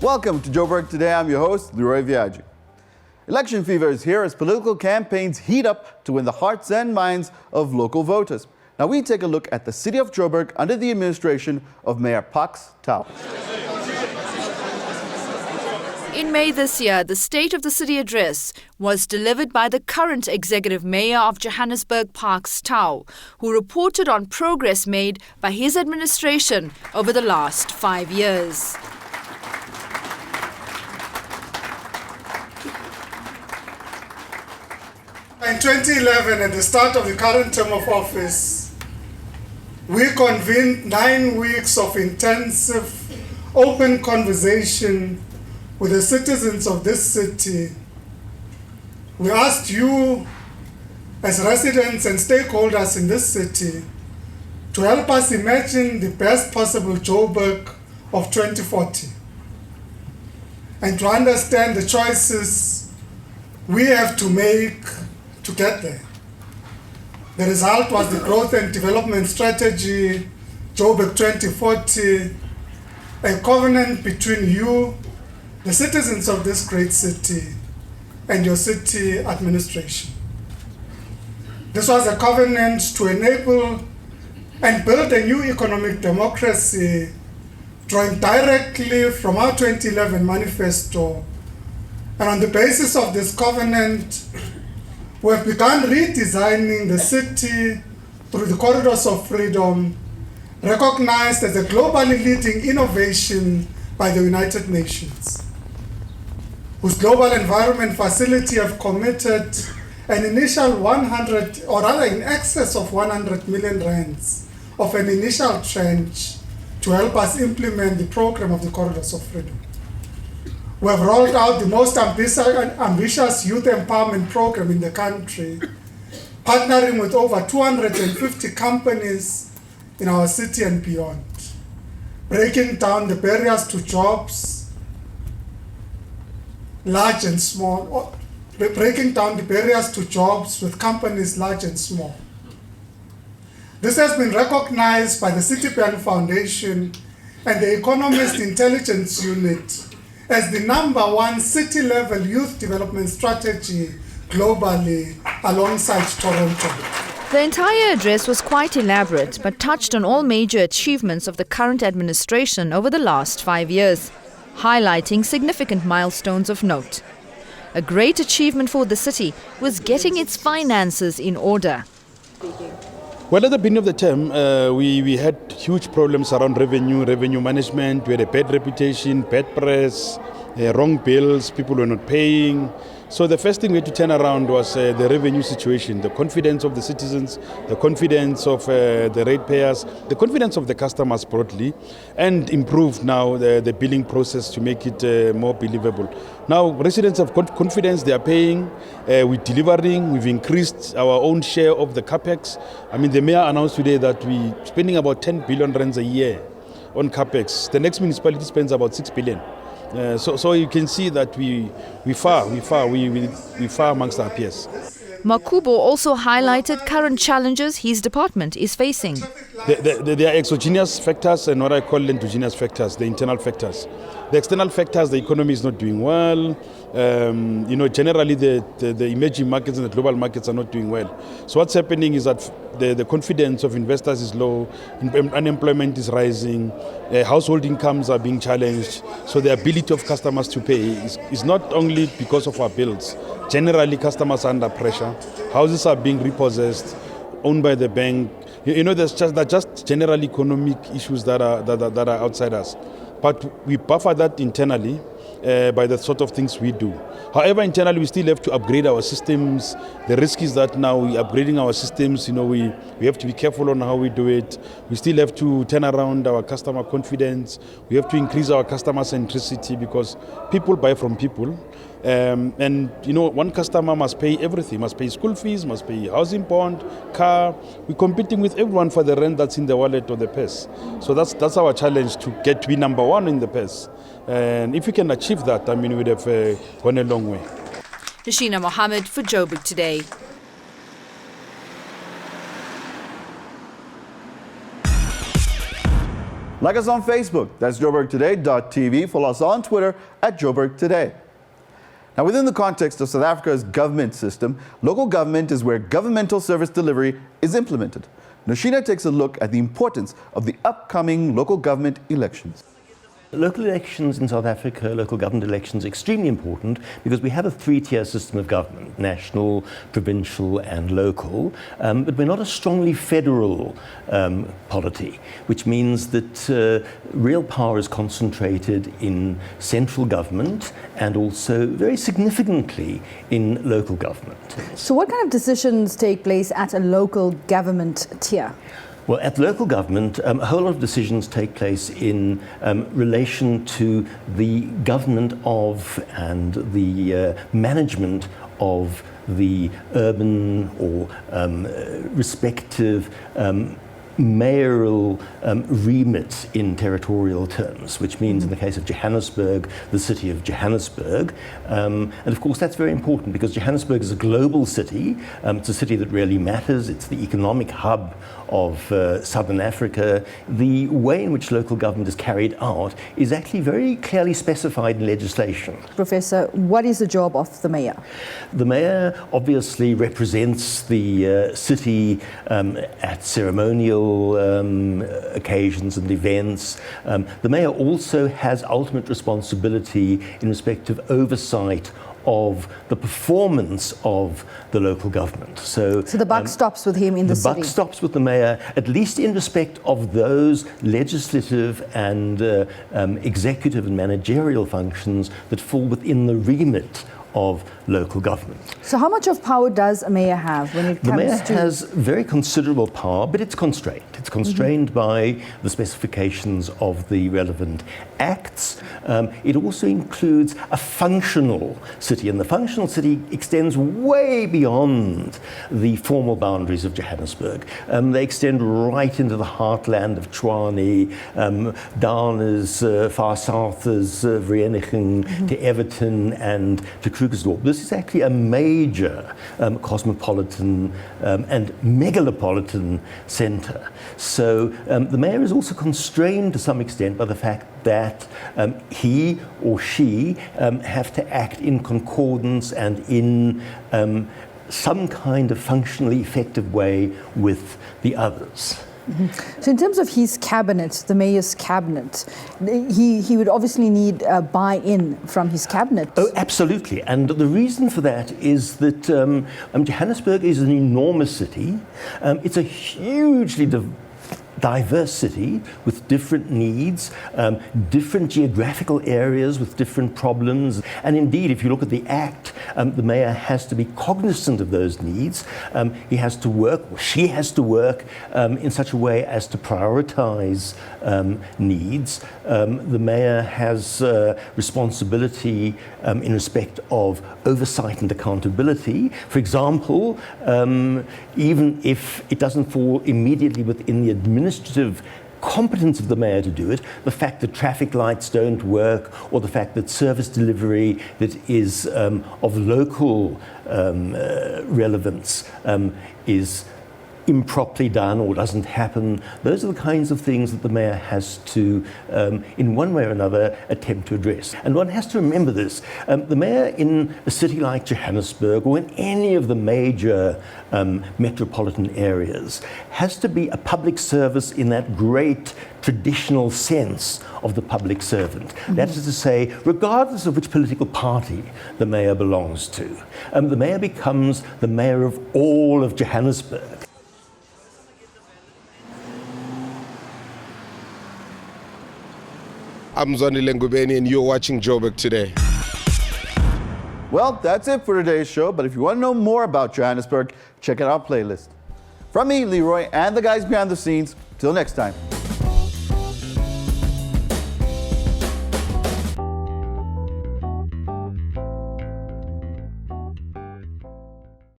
Welcome to Joburg Today. I'm your host, Leroy Viaggi. Election fever is here as political campaigns heat up to win the hearts and minds of local voters. Now we take a look at the city of Joburg under the administration of Mayor Parks Tau. In May this year, the State of the City address was delivered by the current executive mayor of Johannesburg, Parks Tau, who reported on progress made by his administration over the last 5 years. In 2011, at the start of the current term of office, we convened 9 weeks of intensive, open conversation with the citizens of this city. We asked you, as residents and stakeholders in this city, to help us imagine the best possible Joburg of 2040 and to understand the choices we have to make to get there. The result was the Growth and Development Strategy, Joburg 2040, a covenant between you, the citizens of this great city, and your city administration. This was a covenant to enable and build a new economic democracy, drawing directly from our 2011 manifesto. And on the basis of this covenant, we have begun redesigning the city through the corridors of freedom, recognized as a globally leading innovation by the United Nations, whose Global Environment Facility have committed an initial 100, or rather in excess of 100 million rands of an initial tranche to help us implement the program of the corridors of freedom. We have rolled out the most ambitious youth empowerment program in the country, partnering with over 250 companies in our city and beyond, breaking down the barriers to jobs, large and small, breaking down the barriers to jobs with companies large and small. This has been recognized by the Citibank Foundation and the Economist Intelligence Unit as the #1 city-level youth development strategy globally alongside Toronto. The entire address was quite elaborate but touched on all major achievements of the current administration over the last 5 years, highlighting significant milestones of note. A great achievement for the city was getting its finances in order. Well, at the beginning of the term, we had huge problems around revenue management. We had a bad reputation, bad press, wrong bills, people were not paying. So the first thing we had to turn around was the revenue situation, the confidence of the citizens, the confidence of the ratepayers, the confidence of the customers broadly, and improve now the billing process to make it more believable. Now residents have confidence, they are paying, we're delivering, we've increased our own share of the capex. I mean, the mayor announced today that we're spending about 10 billion rands a year on capex. The next municipality spends about 6 billion. So you can see that we far amongst our peers. Makubo also highlighted current challenges his department is facing. There are exogenous factors and what I call endogenous factors, the internal factors. The external factors, the economy is not doing well. Generally the emerging markets and the global markets are not doing well. So what's happening is that the confidence of investors is low, unemployment is rising, household incomes are being challenged. So the ability of customers to pay is not only because of our bills. Generally, customers are under pressure. Houses are being repossessed, owned by the bank. There's just general economic issues that are outside us. But we buffer that internally by the sort of things we do. However, internally we still have to upgrade our systems. The risk is that now we're upgrading our systems, we have to be careful on how we do it. We still have to turn around our customer confidence. We have to increase our customer centricity because people buy from people. One customer must pay everything, must pay school fees, must pay housing bond, car. We're competing with everyone for the rent that's in the wallet or the purse. So that's our challenge, to get to be #1 in the purse. And if we can achieve that, we'd have gone a long way. Nashina Mohammed for Joburg Today. Like us on Facebook, that's joburgtoday.tv. Follow us on Twitter at Joburg Today. Now, within the context of South Africa's government system, local government is where governmental service delivery is implemented. Noshina takes a look at the importance of the upcoming local government elections. Local elections in South Africa, local government elections, are extremely important because we have a three-tier system of government, national, provincial and local, but we're not a strongly federal polity, which means that real power is concentrated in central government and also very significantly in local government. So what kind of decisions take place at a local government tier? Well, at local government, a whole lot of decisions take place in relation to the government of and the management of the urban or respective mayoral remit in territorial terms, which means in the case of Johannesburg, the city of Johannesburg. And of course that's very important because Johannesburg is a global city. It's a city that really matters. It's the economic hub of Southern Africa. The way in which local government is carried out is actually very clearly specified in legislation. Professor, what is the job of the mayor? The mayor obviously represents the city at ceremonial occasions and events. The mayor also has ultimate responsibility in respect of oversight of the performance of the local government. So the buck stops with him in the city? The buck stops with the mayor, at least in respect of those legislative and executive and managerial functions that fall within the remit of local government. So how much of power does a mayor have when it comes to... The mayor has very considerable power, but it's constrained. It's constrained by the specifications of the relevant acts. It also includes a functional city, and the functional city extends way beyond the formal boundaries of Johannesburg. They extend right into the heartland of Tshwane, down as far south as Vereeniging, to Everton and to Krugersdorp. This is actually a major cosmopolitan and megalopolitan centre. So the mayor is also constrained to some extent by the fact that he or she have to act in concordance and in some kind of functionally effective way with the others. Mm-hmm. So in terms of his cabinet, the mayor's cabinet, he would obviously need a buy-in from his cabinet. Oh, absolutely. And the reason for that is that Johannesburg is an enormous city. It's a hugely diverse city with different needs, different geographical areas with different problems. And indeed, if you look at the Act, the mayor has to be cognizant of those needs. He has to work, or she has to work in such a way as to prioritize needs. The mayor has responsibility in respect of oversight and accountability. For example, even if it doesn't fall immediately within the administrative competence of the mayor to do it, the fact that traffic lights don't work or the fact that service delivery that is of local relevance is improperly done or doesn't happen. Those are the kinds of things that the mayor has to, in one way or another, attempt to address. And one has to remember this. The mayor in a city like Johannesburg or in any of the major metropolitan areas has to be a public service in that great traditional sense of the public servant. Mm-hmm. That is to say, regardless of which political party the mayor belongs to, the mayor becomes the mayor of all of Johannesburg. I'm Zonile Ngubeni and you're watching Joburg Today. Well, that's it for today's show, but if you want to know more about Johannesburg, check out our playlist. From me, Leroy, and the guys behind the scenes, till next time.